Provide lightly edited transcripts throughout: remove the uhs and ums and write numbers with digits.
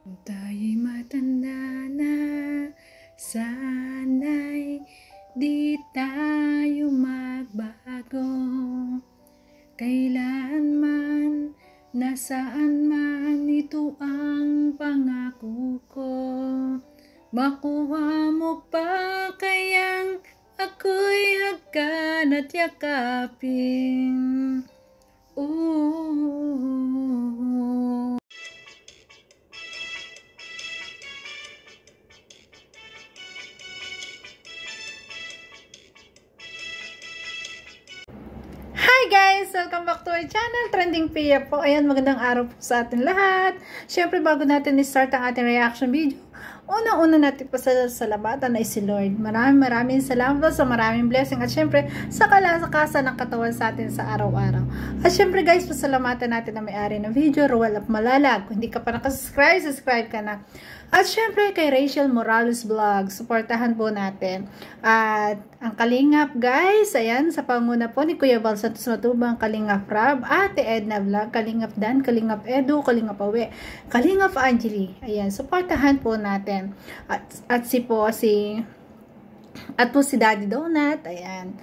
Tayo'y matanda na, sana'y di tayo magbago. Kailanman, nasaan man, ito ang pangako ko. Makuha mo pa kayang ako'y hagkan at yakapin. Hi guys! Welcome back to our channel, Trending Pia po. Ayan, magandang araw po sa atin lahat. Siyempre, bago natin i-start ang ating reaction video, unang-una natin pasasalamatan ay si Lord. Maraming salamat sa maraming blessing at syempre sa kalakasan ng katawan sa atin sa araw-araw. At syempre guys, pasalamatan natin na may-ari ng video, Ruel of Malalag. Kung hindi ka pa nakasubscribe, subscribe ka na. At syempre kay Rachel Morales Vlog, supportahan po natin. At ang Kalingap guys, ayan, sa panguna po ni Kuya Val Santos Matubang, Kalingap Rab, Ate Edna Vlog, Kalingap Dan, Kalingap Edu, Kalingap Awe, Kalingap Angeli. Ayan, supportahan po natin. At si Daddy Donut, ayan.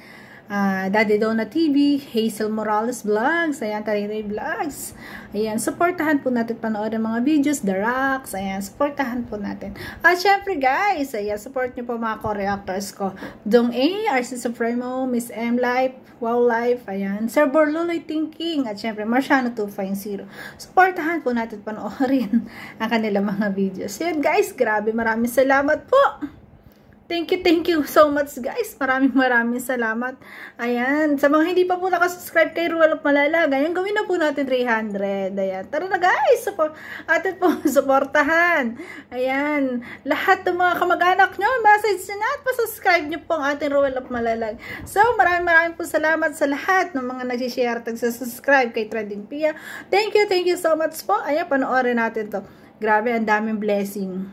Daddy Donut TV, Hazel Morales Vlogs, ayan, Tariray Vlogs, ayan, supportahan po natin panoorin mga videos, The Rocks, ayan, supportahan po natin. At syempre guys, ayan, support nyo po mga co-reactors ko, Dong A, RC Supremo, Miss M Life, Wow Life, ayan, Sir Borluloy Thinking, at syempre Marciano 250, supportahan po natin panoorin ang kanilang mga videos. Yan guys, grabe, maraming salamat po. Thank you so much guys. Maraming salamat. Ayan. Sa mga hindi pa po nakasubscribe kay Ruel of Malalag, ayan, gawin na po natin 300. Ayan. Tara na guys. Atin po supportahan. Ayan. Lahat ng mga kamag-anak nyo, message na at pasubscribe nyo po ang ating Ruel of Malalag. So, maraming po salamat sa lahat ng mga nag-share at nag-subscribe kay Trending Pia. Thank you so much po. Ayan, panoorin natin to. Grabe, ang daming blessing.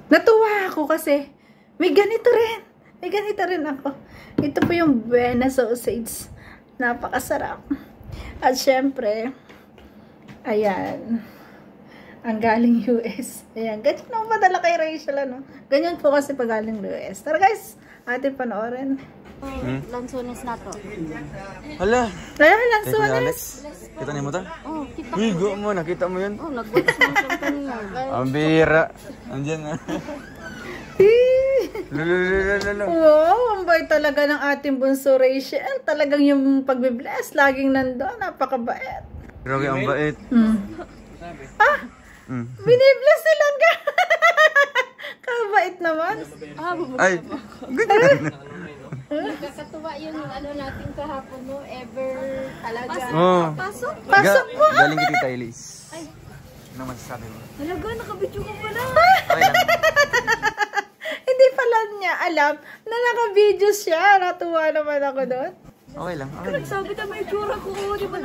Natuwa ako kasi may ganito rin ako. Ito po yung Buena Sausage. Napakasarap. At syempre, ayan, ang galing US. Ayan, ganyan naman padala kay Rachel, ano? Ganyan po kasi pag galing US. Tara guys, atin panoorin. Lansones na to. Hala, lansones. Kita niyo mo to? Oh, kita. Higo mo, nakita mo yun? Oh, nag-watch mo sa kanina. Ang bira. Andiyan na. Wow, ang bait talaga ng ating bunso Rachel. Talagang yung pagbe-bless, laging nandoon. Napakabait. Grabe, ang bait. Binibless silang ka. Kabait naman. Ay, ganyan. Nakakatuwa yung ano natin kahapon, no? Ever talaga. Pasok po. Galing kay Tita Elise. Ay. Ano masasabi mo? Talaga, nakabidyo ka pala. Okay lang. Hindi pala niya alam na naka-video siya. Natuwa naman ako doon. Okay lang. Sabi na may tsura ko. Di ba?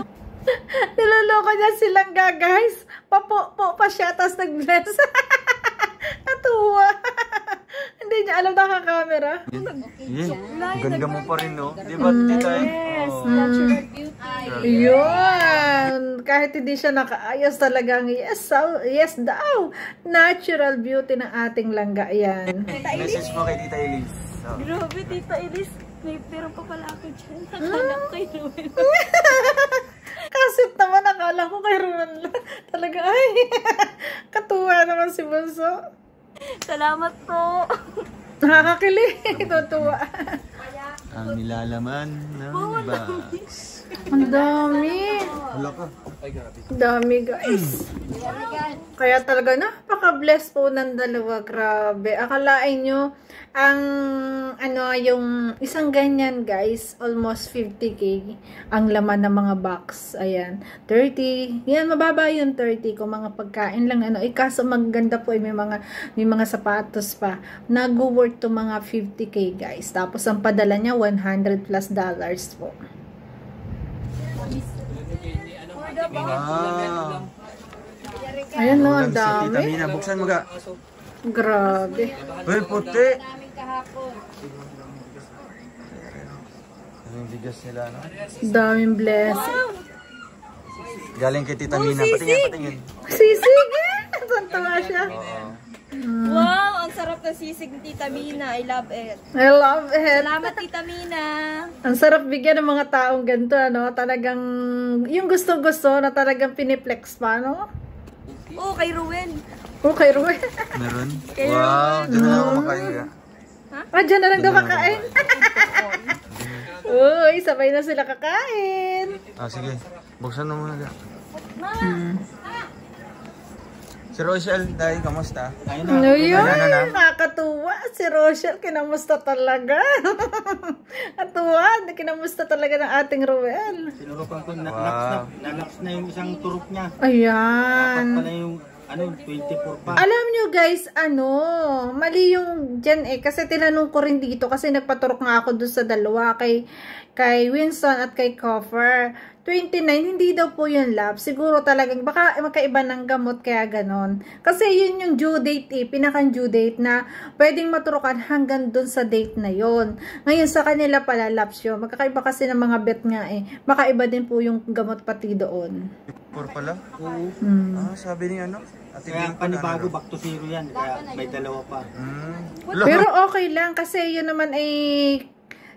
Niloloko niya silang guys. Papo pa siya, tapos nag-bless. Natuwa. Hindi niya alam naka-camera. Ganda mo pa rin, no? Di ba, Tita? Yes, natural beauty. Yun. Kahit hindi siya nakaayos talagang yes daw. Natural beauty ng ating langga yan. Message mo kay Tita Elise. Grabe, Tita Elise. May pera pa pala ako dyan. Nakala ko kay Ruel. Kasit naman, akala ko kay Ruel. Talaga, ay. Katuwa naman si Bunso. Salamat po. Nakakakilig. Tutuwa. Ang nilalaman ng box. Ang dami. Wala ka. Dami guys. Kaya talaga napaka-bless po ng dalawa. Grabe. Akalain nyo ang yung isang ganyan guys, almost 50k ang laman ng mga box. Ayan, 30. Yan, mababa yung 30 kung mga pagkain lang kaso maganda po may mga sapatos pa. Nag-worth to mga 50k guys. Tapos ang padala niya $100+ po. Ayan, no, ang dami. Tita, buksan mo ga. Grabe. Uy, puti. Yung bigas nila, no? Daming blessing. Galing kay Tita Mina. Patingin. Sisig! Tuntua siya. Oo. Wow, ang sarap ng sisig ni Tita Mina. I love it. I love it. Salamat, Tita Mina. Ang sarap bigyan ng mga taong ganito, ano? Talagang, yung gusto-gusto na talagang piniplex pa, no? Oh, kay Ruel. Okay, Ruel. Meron? Wow, dyan na ako makain ka. Ah, dyan na lang daw kakain. Uy, sabay na sila kakain. Ah, sige. Buksan mo muna. Si Rochelle, dahil kamusta? Ano yun? na. Nakakatuwa. Si Rochelle, kinamusta talaga. Atuwa, kinamusta talaga ng ating Ruel. Sinurukan ko, Wow. nalaps na yung isang turok niya. Ayan. Dapat pala yung 24 pa. Alam nyo guys, mali yung dyan kasi tinanong ko rin dito kasi nagpaturok nga ako doon sa dalawa kay Winston at kay Coffer. 29, hindi daw po yun lab. Siguro talagang baka magkaiba ng gamot kaya ganon. Kasi yun yung due date pinakang due date na pwedeng maturukan hanggang dun sa date na yon. Ngayon sa kanila pala labs yun. Magkakaiba kasi ng mga bet nga Makaiba din po yung gamot pati doon. Pur pala? Oo. Ah, sabi ni ano? Ate Kaya Bing panibago, back to zero yan. Kaya may dalawa pa. Pero okay lang kasi yun naman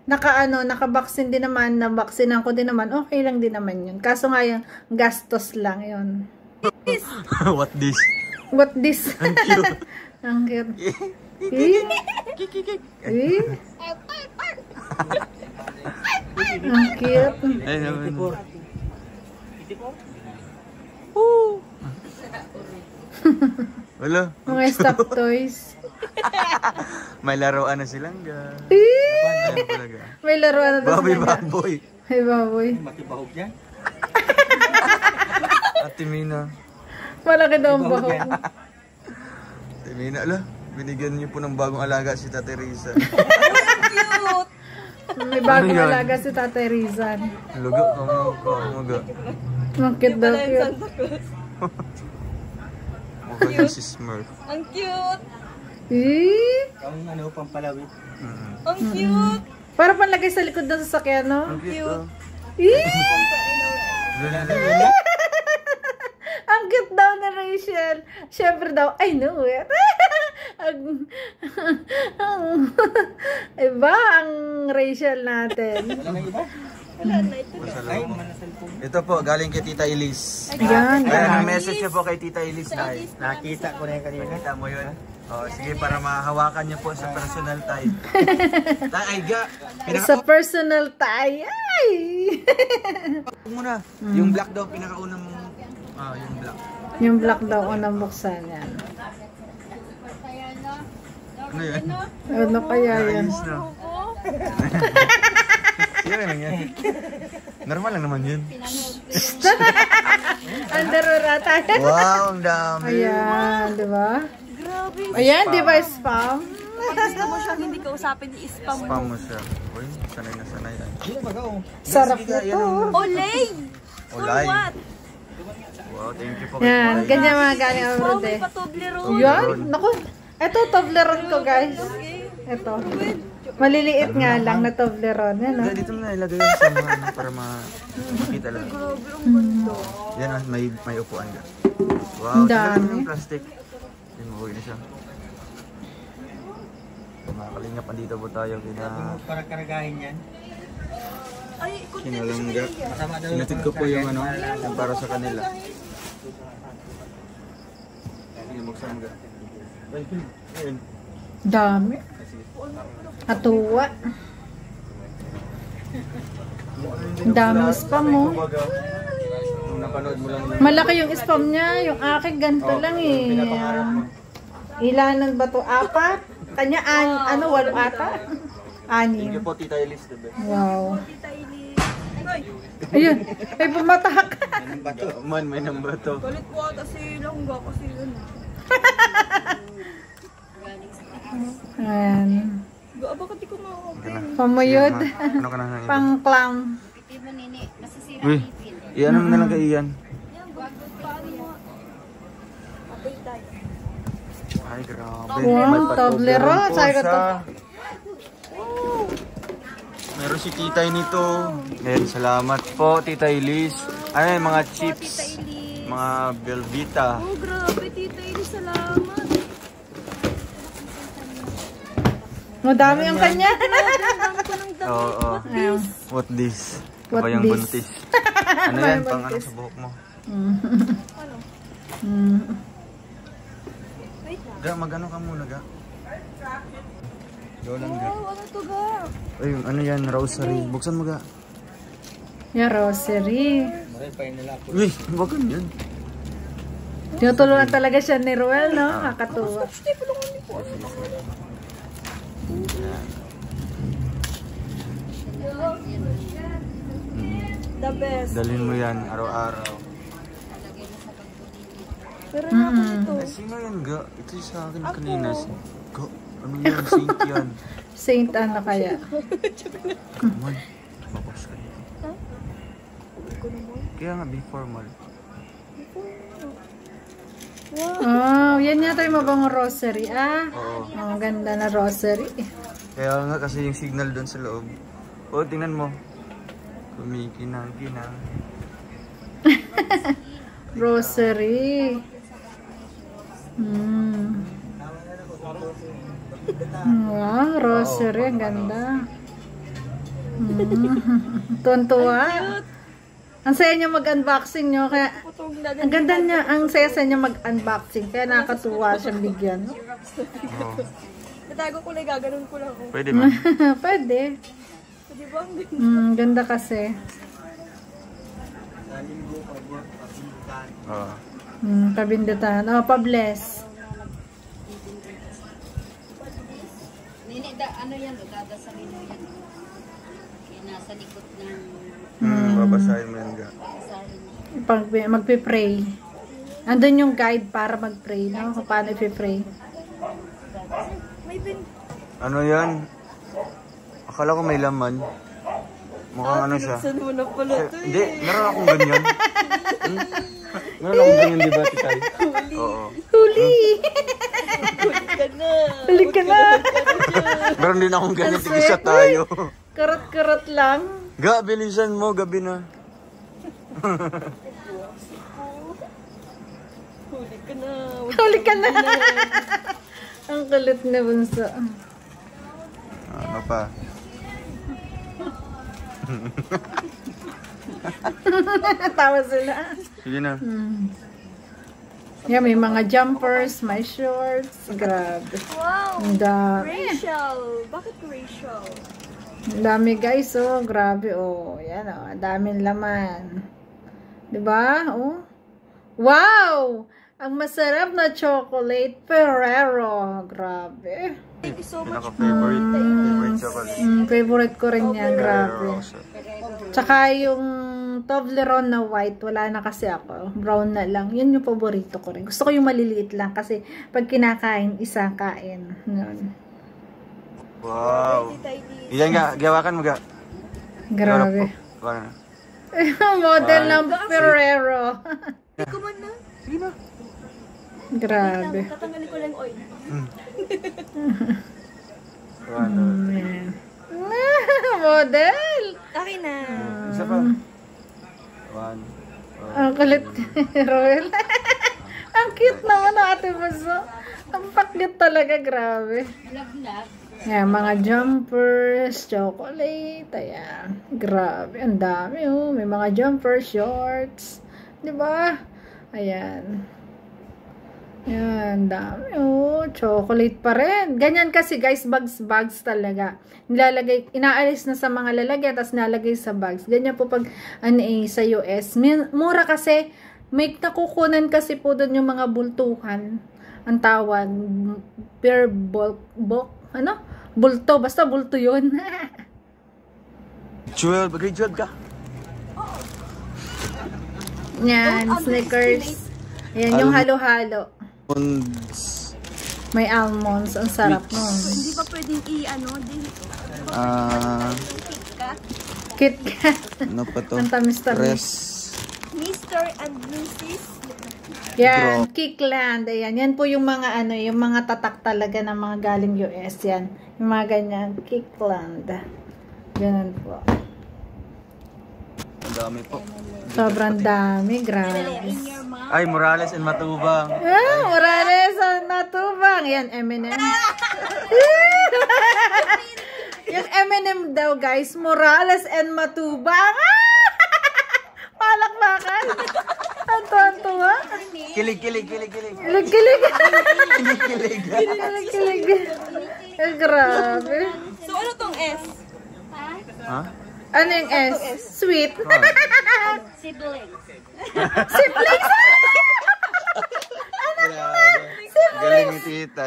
nakabaksin din naman, nabaksinan ko din naman, okay lang din naman yun. Kaso nga yung gastos lang yun. What this? What this? Ang cute. Ang cute. Ang cute. Ay, naman. Wala. Mga stuffed toys. May laruan na silang Ayun talaga. May laruan na Baboy, sila. baboy. Ay, baboy. Matibahog yan. Ate Mina. Malaki daw ang bahog. Ate Mina, ala. Binigyan niyo po ng bagong alaga si Tate Risa. Cute. May bagong Ano yan? alaga si Tatay Rizan. Lugo, kamaga. Ang cute daw, cute. Mukha si Smurf. Ang cute. Ang pampalawit. Ang cute. Para panlagay sa likod ng sasakyan, no? Ang cute, oh. Ang cute daw ni Rachel. Siyempre daw, I know it. Iba ang Rachel natin. Wala na iba? Wala na ito. Ay, manasalpong. Ito po, galing kay Tita Elise. Ayan. Ayan, may message niyo po kay Tita Elise na. Nakita ko na yung kanina. Nakita mo yun? Oh, sige, para mahawakan niyo po sa personal time. Ay, Sa personal tie. Ay! muna. Yung black daw, pinakaunang yung black. Yung black daw unang buksan yan. Ano yan? Ano kaya yan? Ayos na. Sige lang yan. Normal lang naman yun. Underwear ata. Wow, ang dami. Ayan, di ba? Grabe. Ayan, di ba spam? Pag gusto mo siyang hindi kausapin, i-spam Spam mo. mo siya. Uy, sanay na sanay. Hindi na magaw. Sarap Sige, na yan to. ang- Olay! For Olay. what? Wow, thank you po. Yan, ganyan mga galing ang Wow, road may eh. Toblerone. Yan, naku. Ito, Toblerone ko guys. Ito. Maliliit nga lang na Toblerone. Yan, Hindi, oh. dito mo na ilagay yung sa mga para makita lang. Yan, may upuan ka. Wow, Ang tagal dami. ng plastic. Yan, mabuhay na siya. Mga kalingap, andito po tayo Para karagahin yan. Ay, kunti kinalangga. Masama daw. Sinatid ko po yung yung para sa kanila. Sige, buksan mo ka. Ayun. Dami. Atuwa. Ang dami spam mo. Nung napanood mo lang yung Malaki yung spam niya. Yung akin ganito lang eh. pinapangarap mo. Ilanan ba to? 4? Kanya, 8 ata? Thank you 6. po, Tita Elise. The best. Wow. Tita Ili. Ayun, may pumatak. Yan ang bato. Man, may number to. Galit po ata si Langga kasi yun. Ayan. Bakit di ko ma-open? Pamuyod. Ano ka na ng iba? Pang clown. Uy, iyan mo na lang kay Ian. Ay, grabe. Wow, May patoblerone Toblerone. po Sabi ko to. siya. Meron si Tita nito. Ayan, salamat po, Tita Elise. Ano yung mga chips? Mga Belvita. Oh, grabe, Tita Ili, salamat. Madami ang kanya. Oo. Ayun. What this? What Kabayang this? buntis. Ano yan? Pang ano sa buhok mo? Ga, mag-ano ka muna, ga? Go lang, ga. Ano to ga? Ay, ano yan? Rosary. Buksan mo, ga. Yung rosary. Maray pa yun nila. Uy, wag yan. Tinutulungan talaga siya ni Ruel, no? Kakatuwa. The best. Dalhin mo yan araw-araw. Pero na ako nito. Ay, sino yan, ga? Ito yung sa akin kanina. Ga, ano yan? Saint yan. Saint ano kaya? Formal. Mabos ka dito. Kaya nga, be formal. Oh, yan yata yung mabang rosary. Ah, Oo. oh, ganda na rosary. Kaya nga kasi yung signal doon sa loob. O, tingnan mo. Kumikinang-kinang. Rosary. Wow, rosary. Ang ganda. Tuntua. Ang saya niya mag-unboxing nyo. Kaya, ang ganda niya. Ang saya niya mag-unboxing. Kaya nakakatuwa siyang bigyan. Oo. Natago ko lang, gaganon ko lang. Pwede ba? Pwede. Di ba? Ang ganda. Ganda kasi. Oo. Kabindutan. Oh, pa-bless. Nini, ano yan? Dadasalin mo yan. Yan nasa likod ng Babasahin mo yan, ga. basahin. Magpipray. Andun yung guide para mag-pray, no? Kung paano ipipray. May bin... Ano yan? Akala ko may laman. Mukhang ano siya. Saan mo na pala to eh? Hindi, meron akong ganyan. Meron akong ganyan, di ba, Titay? Oo. Huli! Huli ka na. Huli ka na! Meron din akong ganyan, tigisa tayo. Karot-karot lang. Ga, bilisan mo, gabi na. Huli ka na. Huli ka na! Ang kulit na bunso. Ano pa? Tawa sila. Sige na. Yeah, may mga jumpers, may shorts. Grabe. Wow! Ang dami. Rachel! Bakit Rachel? Ang dami guys, oh. Grabe, oh. Yan, oh. Ang daming laman. Diba? Oh. Wow! Ang masarap na chocolate Ferrero. Grabe. Thank you so much. Pinaka-favorite. Favorite chocolate. Favorite ko rin yan. Grabe. Rosa. Tsaka yung Toblerone na white, wala na kasi ako. Brown na lang. Yun yung paborito ko rin. Gusto ko yung maliliit lang kasi pag kinakain, isang kain. Yun. Wow. Iyan nga, gawakan mo ga. Grabe. Gawakan na. Model ng Ferrero. Hindi ko man na. Sige na. Grabe. Tatanggalin ko lang oil. Gawakan na. Model! Akin na. Isa pa. One. Ang kulit ni Roel. Ang cute naman ng ate Baso. Ang paklit talaga, grabe. Ayan, mga jumpers, chocolate, ayan. Grabe, ang dami oh. May mga jumpers, shorts. Diba? Ayan. Ayan, dami oh. Chocolate pa rin. Ganyan kasi guys, bags talaga. Nilalagay, inaalis na sa mga lalagyan, tapos nalagay sa bags. Ganyan po pag sa US. Mura kasi, may nakukunan kasi po doon yung mga bultuhan. Ang tawag, per bulk, ano? Bulto, basta bulto yun. 12, grade 12 ka. Yan, Snickers. Ayan, yung halo-halo. May almonds. Ang sarap nun. Hindi pa pwedeng i-ano dito. Kit Kat. Ano pa to? Ang tamis-tamis. Mr. and Mrs. Yan, Kickland. Ayan, yan po yung mga ano, yung mga tatak talaga ng mga galing US. Yan, yung mga ganyan. Kickland. Ganun po. Ang dami po. Sobrang dami. Grabe. Ay, Morales and Matubang. Ah, Morales ang natubang. Yan, M&M. Yung M&M daw, guys, Morales and Matubang. Palakpakan. Ang tuwa. Kilig. Kilig. Kilig. Kilig. Grabe. So, ano tong S? Ha? Ano yung S? Sweet. Siblings. Siblings. Galing ni tita.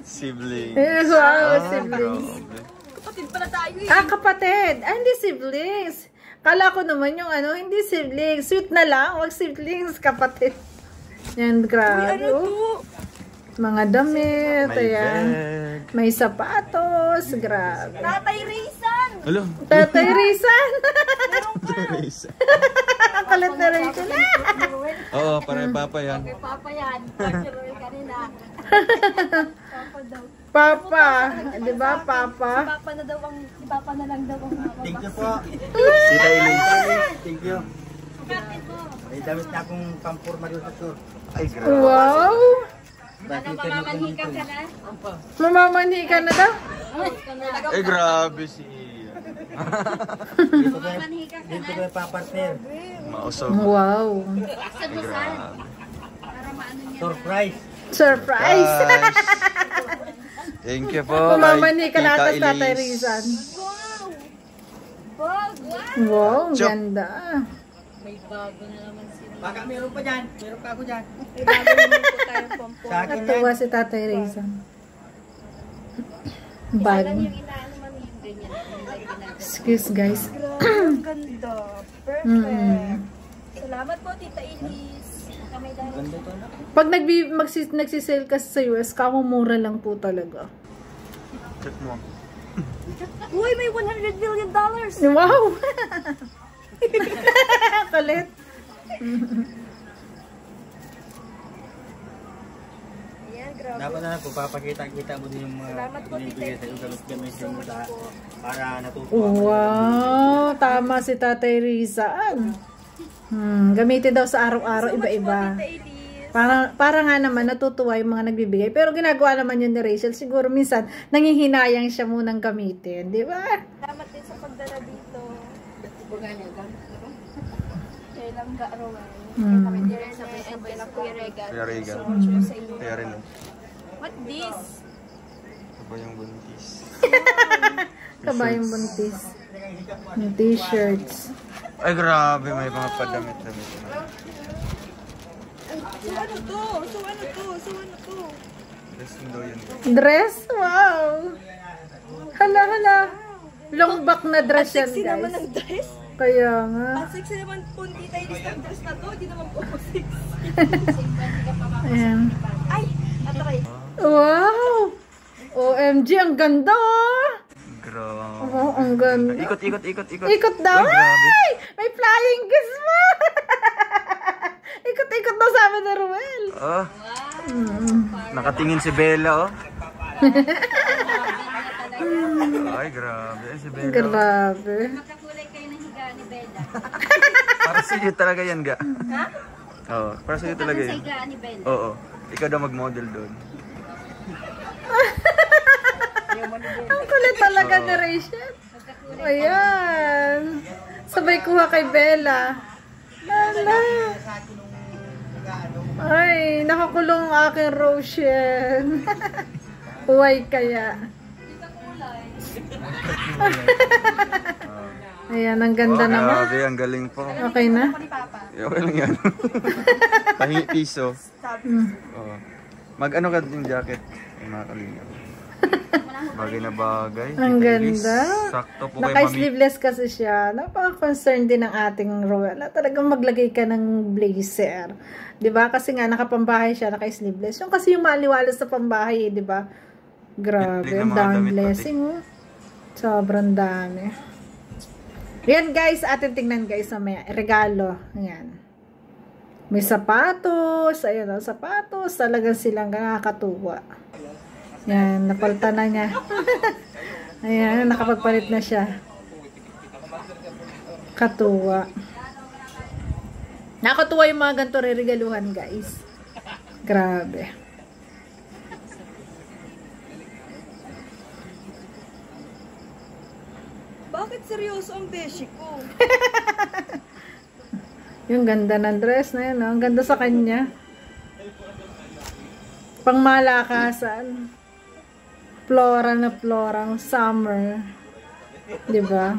Sibling. Wow, siblings. Kapatid pala tayo eh. Kapatid. Hindi siblings. Kala ko naman yung ano, hindi siblings. Sweet na lang. Wag siblings, kapatid. Yan, grabe. Mga damit. May Ayan. bag. May sapatos. Grabe. Tatay Rizan! Hello. Tatay Rizan. Teresa. Ang kalat na Rachel. Oo, para papa yan. Kay Papa yan. Pagsuloy kanina. Papa daw. Papa. Di ba, Papa? Papa na daw ang, si Papa na lang daw ang Thank you po. Tita Elise. Thank you. May damit na akong pampurma doon sa tour. Ay, grabe. Wow. Ano, mamamanhi ka na? Mamamanhi ka na daw? Ay, grabe si Dito ko Mamamanhi ka dito ko papartner. Mausog. Wow. Saan mo saan? Para maano niya. Surprise. Surprise. Guys. Thank you po. Mamamanhi ka na Tita ata Tatay Elise. Rizan. Wow! Wow, ang Chop. ganda. May bago na naman sila. Baka meron pa dyan. Meron pa ako dyan. May bago naman po tayong pompo. Sa akin yan. Natuwa si Tatay Rizan. Bag. Yung inaano man yung ganyan. Excuse guys. Grabe, ang ganda. Perfect. Salamat po, Tita Elise. Kamay dahil. Ganda to na. Pag nagsisale kasi sa US, kamumura lang po talaga. Check mo. Uy, may $100 billion! Wow! Kalit. Ayan, grabe. Dapat na po papakita-kita mo din yung mga Salamat po, binibigay Tita sa iyo. Elise. Gamitin mo sa po. para natutuwa. Wow! Tama si Tatay Rizan. Gamitin daw sa araw-araw, iba-iba. Tita Elise. Para nga naman natutuwa yung mga nagbibigay. Pero ginagawa naman yun ni Rachel. Siguro minsan nangihinayang siya munang gamitin. Di ba? Salamat din sa pagdala dito. Buganya, gamit na ba? Kay Langga Rowell. Mm. Kami direct sabay-sabay na Kuya Regan. Kuya Regan. So much sa inyo. Kaya rin. What this? Ito ba yung buntis? Kabayang buntis. Yung t-shirts. Ay, grabe. May mga padamit-damit. So ano to? So ano to? So ano to? Dressing daw yun. Dress? Wow! Hala. Long back na dress yan, Sexy naman guys. ang dress. Kaya nga. Ang sexy naman po ni Tita Elise ang dress na to. Hindi naman po ako sexy. Ayan. Ay! Atray. Wow! OMG, ang ganda! Grabe. Oh, ang ganda. Ikot. Ikot daw. Ay, grabe. Ay! May flying kiss mo! Ikot-ikot daw sa amin ni Ruel. Oh. Nakatingin si Bella, oh. Ay, grabe. Ay, si Bella. Grabe. Magkakulay kayo ng higa ni Bella. Para sa iyo talaga yan, ga. Ha? Oo, para sa iyo talaga Sa yan. higa ni Bella. Oo. Ikaw daw mag-model doon. Ang kulit talaga ni Rachel. Ayan. Sabay kuha kay Bella. Lala. Ay, nakakulong ang aking Roshan. Huway kaya. Ayan, ang ganda Oh, naman. grabe, ang galing po. Okay na? Okay lang yan. Pahingi piso. Oo. Mag-ano ka yung jacket? Ay, mga kalingap. Bagay na bagay. Ang Tita Elise, ganda. sakto po kay Mami. Naka-sleeveless kasi siya. Napaka-concerned din ng ating Roel. Na talagang maglagay ka ng blazer. 'Di ba? Kasi nga nakapambahay siya, naka-sleeveless. Yung kasi yung maliwalas sa pambahay, 'di ba? Grabe, Bili ng ang mga daming damit blessing, oh. Sobrang dami. Yan guys, atin tingnan guys sa may regalo. Yan. May sapatos, ayun oh, sapatos. Talagang silang nakakatuwa. Yan, napalitan na niya. Ayan, nakapagpalit na siya. Katuwa. Nakatuwa yung mga ganito re-regaluhan, guys. Grabe. seryoso ang beshi ko? Yung ganda ng dress na yun, oh. Ang ganda sa kanya. Pangmalakasan. Flora na flora, summer. Diba?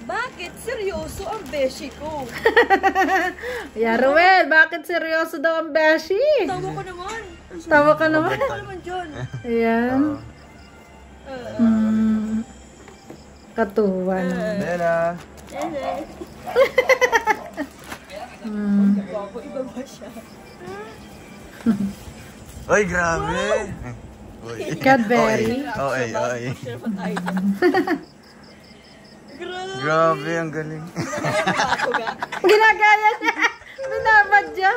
Bakit seryoso ang beshi ko? Yeah, Ruel, bakit seryoso daw ang beshi? Tawa ko naman. Tawa ka naman. Tawa naman dyan. Ayan. Katuwa naman. Bella. Bago ibaba siya. Oy, grabe. Oy. Cadbury. Oy, oy. Grabe, ang galing. Ginagaya niya. Binabad niya.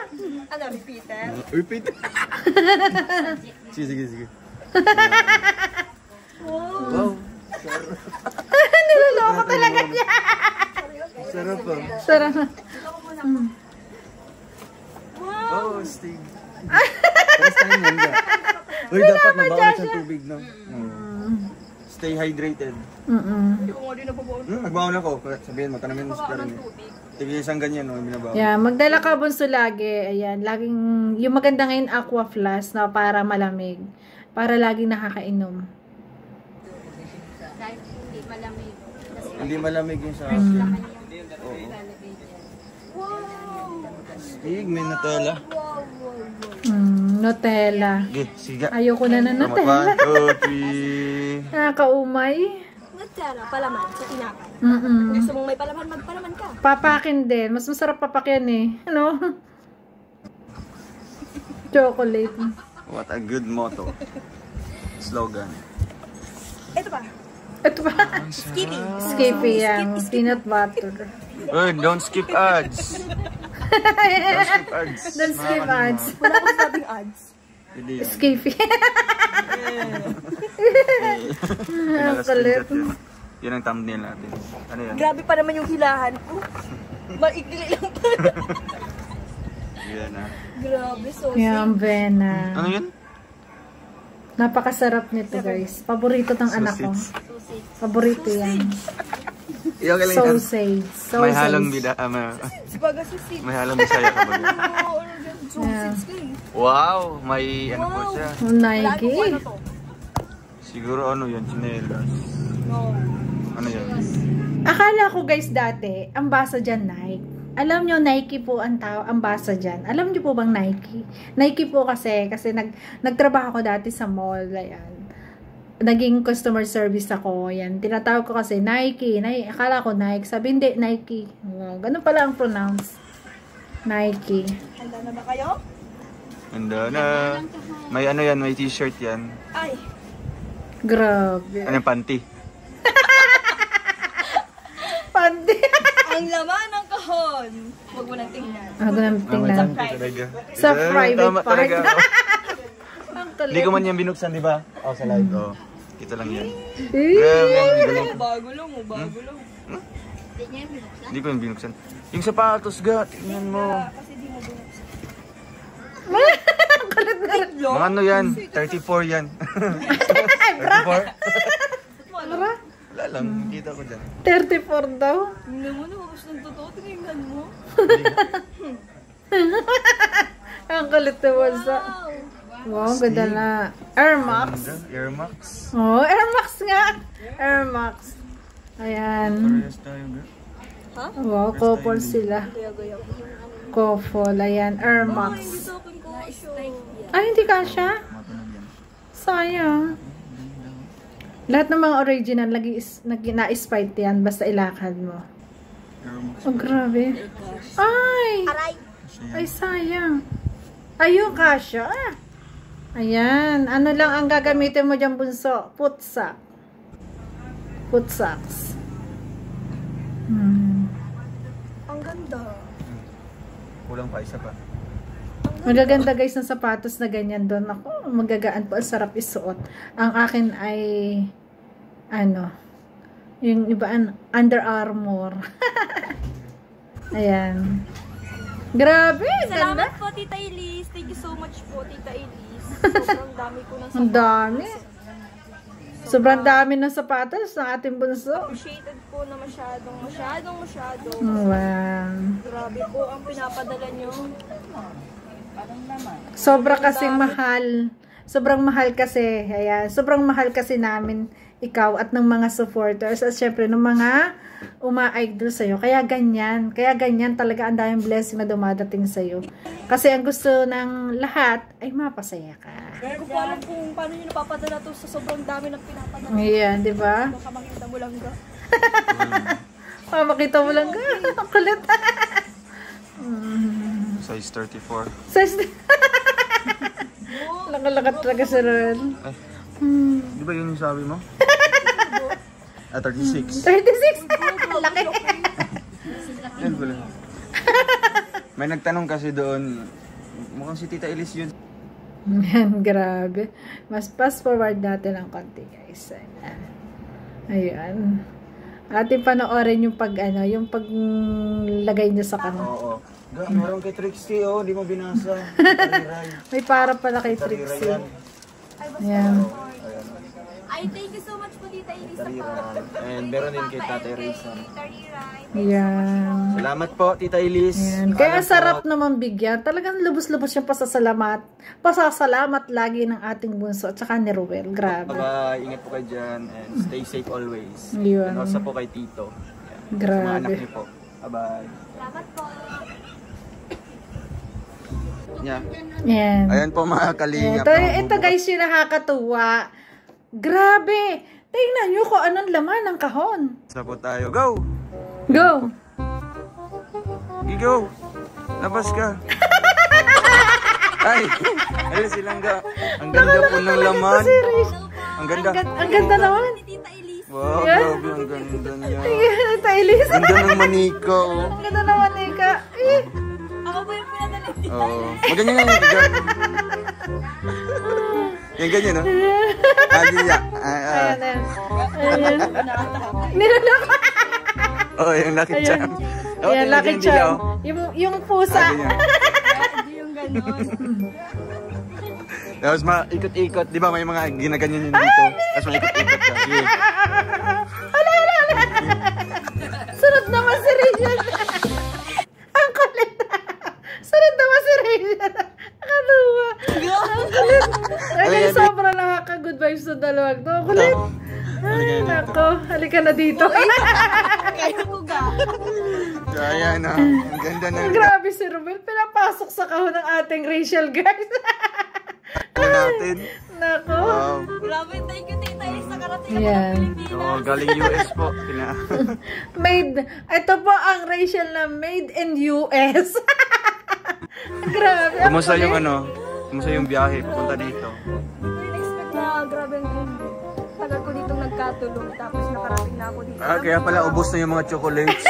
Ano, repeater? Repeat. Sige, sige. Wow. Niloloko talaga niya. Sarap po. Sarap. Oh, sting. Kamusta naman yan? Uy, dapat mabawas ng tubig, no? Stay hydrated. Hindi ko nga din nababaon. Nagbaon ako. Sabihin mo, tanamin mo sa karin. Tigil isang ganyan, no? Binabaon. Yeah, magdala ka bunso lagi. Ayan, laging, yung maganda ngayon aqua flask na para malamig. Para laging nakakainom. Kahit hindi malamig. Kasi Hindi malamig yung sa laman yung Oo. ilalagay dyan. Stig, may Nutella. Nutella. Sige, siga. Ayoko na ng Nutella. 1, 2, 3. Nakakaumay. Nutella, palaman sa tinapay. Gusto mong may palaman, magpalaman ka. Papakin din. Mas masarap papakin eh. Ano? Chocolate. What a good motto. Slogan. Ito pa. Ito ba? Skippy. Skippy yan. Peanut butter. Uy, don't skip ads. Don't skip ads. Don't skip ads. Wala akong sabing ads. Hindi yan. Skippy. Ang kulit. Yun ang thumbnail natin. Ano yan? Grabe pa naman yung hilahan ko. Maigli lang pa. Yan ah. Grabe, so Yung Vena. Ano yun? Napakasarap nito guys. Paborito ng anak ko. Sausage. Paborito yan. Iyo galing yan. Sausage. May halong Sausage. bida. baga susit. May halong bisaya ka ba? Oo, ano dyan? Sausage ka eh. Wow! May ano po siya. Nike. Ano to? Siguro ano yun? Chinelas. No. Ano yun? Akala ko guys dati, ang basa dyan Nike. Alam nyo, Nike po ang basa dyan. Alam nyo po bang Nike? Nike po kasi nagtrabaho ko dati sa mall. Ayan. Naging customer service ako. Ayan. Tinatawag ko kasi Nike. Akala ko Nike. Sabi hindi, Nike. Wow, ganun pala ang pronounce. Nike. Handa na ba kayo? Handa na. May ano yan, may t-shirt yan. Ay. Grabe. Ano yung panty? Pandi. Ang laman ng kahon. Huwag mo nang tingnan. Ako nang tingnan. Talaga. Sa private Tama part. talaga. Ang kulit. Hindi ko man yan binuksan, di ba? Oh, sa live. Oh. Kita lang yan. Eh. Grabe, ang galing. Bago lang, bago lang. Hindi niya yung binuksan. Hindi ko yung binuksan. Yung sapatos, ga. Tingnan mo. Kasi di mo binuksan. Ang kulit na rin. Mga ano yan? 34 yan. 34? Mara? Wala lang, kita ko dyan. 34 daw. Tingnan mo na, bakit ng totoo? Tingnan mo. Ang kulit na wasa. Wow, ganda na. Air Max. Air Max. Oh, Air Max nga. Air Max. Ayan. Parehas tayo, ga. Wow, couple sila. Gaya-gaya ko. Couple. Ayan, Air Hindi Max. sa akin ko siya. Ay, hindi kasha. Matunog yan. Sayang. Lahat ng mga original, na-spite yan. Basta ilakad mo. Air Max. Oh, grabe. Ay! Aray! Ay, sayang. Ayun, kasha. Ayan. Ano lang ang gagamitin mo dyan, bunso? Putsak. Putsaks. Ang ganda. Kulang pa, isa pa. Magaganda guys ng sapatos na ganyan doon. Ako, magagaan po. Ang sarap isuot. Ang akin ay ano, yung iba Under Armour. Ayan. Grabe, ganda. Salamat po, Tita Elise. Thank you so much po, Tita Elise. Sobrang dami ko ng Ang dami. Sobrang dami ng sapatos ng ating bunso. Appreciated po na masyadong. Wow. Grabe po ang pinapadala nyo. Sobra kasing mahal. Sobrang mahal kasi. Ayan. Sobrang mahal kasi namin ikaw at ng mga supporters. At syempre ng mga uma-idol sa'yo. Kaya ganyan talaga ang daming blessing na dumadating sa'yo. Kasi ang gusto ng lahat ay mapasaya ka. Hindi ko alam kung paano nyo napapadala to sa sobrang dami ng pinapadala. Ayan, di ba? Baka makita mo lang ga. Makita mo lang ka. Ang kulit. Size 34. Size. Lakat talaga si Ren. Ay, di ba yun yung sabi mo? 36. 36? Laki. Yan pala. May nagtanong kasi doon, mukhang si Tita Elise yun. Yan, grabe. Mas fast forward natin ang konti, guys. Ayan. Ating panoorin yung yung paglagay niyo sa kanon. Oo. Meron kay Trixie, oh, di mo binasa. May para pala kay Trixie. Ayan. Ay, thank you so much po, Tita Elisa. And meron din kay Tatay Risa. Ayan. Salamat po, Tita Elise. Ayan. Kaya sarap naman bigyan. Talagang lubos-lubos yung pasasalamat lagi ng ating bunso at saka ni Ruel. Grabe. Bye-bye. Ingat po kayo dyan. And stay safe always. Yun. And also po kay Tito. Yan. Grabe. Sa mga anak niyo po. Bye-bye. Salamat po. Yeah. Ayan. Ayan po mga kalingap. Ito guys, yung nakakatuwa. Grabe. Tingnan nyo kung anong laman ng kahon. Sa po tayo. Go! Go! Go! Labas ka. Ay! Ayun silang ga. Ang ganda po ng laman. Ang ganda. Ang ganda naman. Wow, grabe. Ang ganda niya. Tita Elise. Ang ganda ng manika. Oh. Ang ganda naman, Nika. Ako po yung pinadala dito. Oo. Maganyan nga yung tiga. Yan ganyan, no? Ayan. Ayan. Nilulok. Oh, yung lucky charm. Ayan, lucky charm. Yung pusa. Hindi yung ganon. Tapos maikot-ikot. Di ba may mga ginaganyan yun dito? Tapos maikot-ikot ka. Sige. Hala. Sunod naman si Rachel. Ang kulit. Sunod naman si Rachel. Nakatuwa. Ang kulit. Ay, sobrang nakaka-good vibes sa dalawang to. Ang kulit. Ay, nako. Halika na dito. Kaya ko ga. Kaya na. Ang ganda ng Grabe si Romel. Pinapasok sa kahon ng ating Rachel, guys. natin. Nako. Wow. Grabe, thank you, Tita Elisa. Karating Yan. ako ng Pilipinas. Oh, galing US po. Ito po ang Rachel na made in US. Grabe. Kumusta yung Kumusta yung biyahe papunta dito? Hindi na-expect na grabe ang tagal ko dito nagkatulong. Tapos nakarating na ako dito. Kaya pala ubos na yung mga chocolates.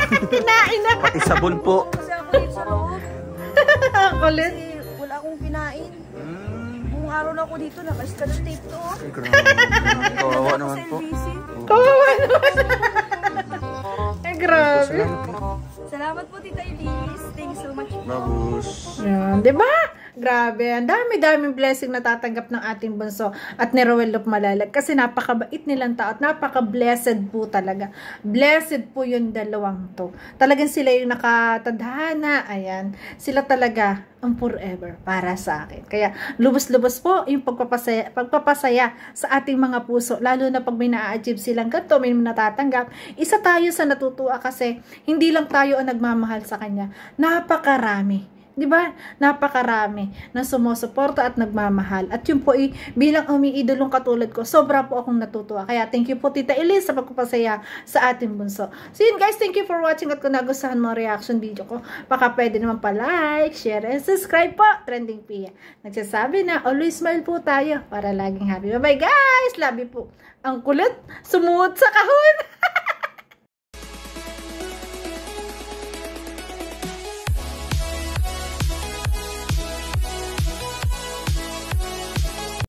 Kinain na. Pati sabon po. Kasi ako dito sa loob. Ang kulit. Kasi wala akong kinain. Buong araw na ako dito. Naka-scotch tape to. Ay, grabe. Kawawa naman po. Kawawa naman. Ay, grabe. Salamat po, Tita Elise. Thank you so much. Babus. Yan, di ba? Grabe, ang dami-daming blessing na tatanggap ng ating bunso at ni Roel Lop Malalag kasi napakabait nilang tao at napaka-blessed po talaga. Blessed po yung dalawang to. Talagang sila yung nakatadhana. Ayan, sila talaga ang forever para sa akin. Kaya lubos-lubos po yung pagpapasaya sa ating mga puso, lalo na pag may na-achieve silang ganito, may natatanggap. Isa tayo sa natutuwa kasi hindi lang tayo ang nagmamahal sa kanya. Napakarami. Diba? Napakarami na sumusuporta at nagmamahal. At yun po bilang umiidolong katulad ko, sobra po akong natutuwa. Kaya thank you po Tita Elise sa pagpapasaya sa ating bunso. So yun guys, thank you for watching at kung nagustuhan mo ang reaction video ko, baka pwede naman pa-like, share, and subscribe po. Trending Pia. Nagsasabi na, always smile po tayo para laging happy. Bye bye guys! Love you po. Ang kulit, sumuot sa kahon!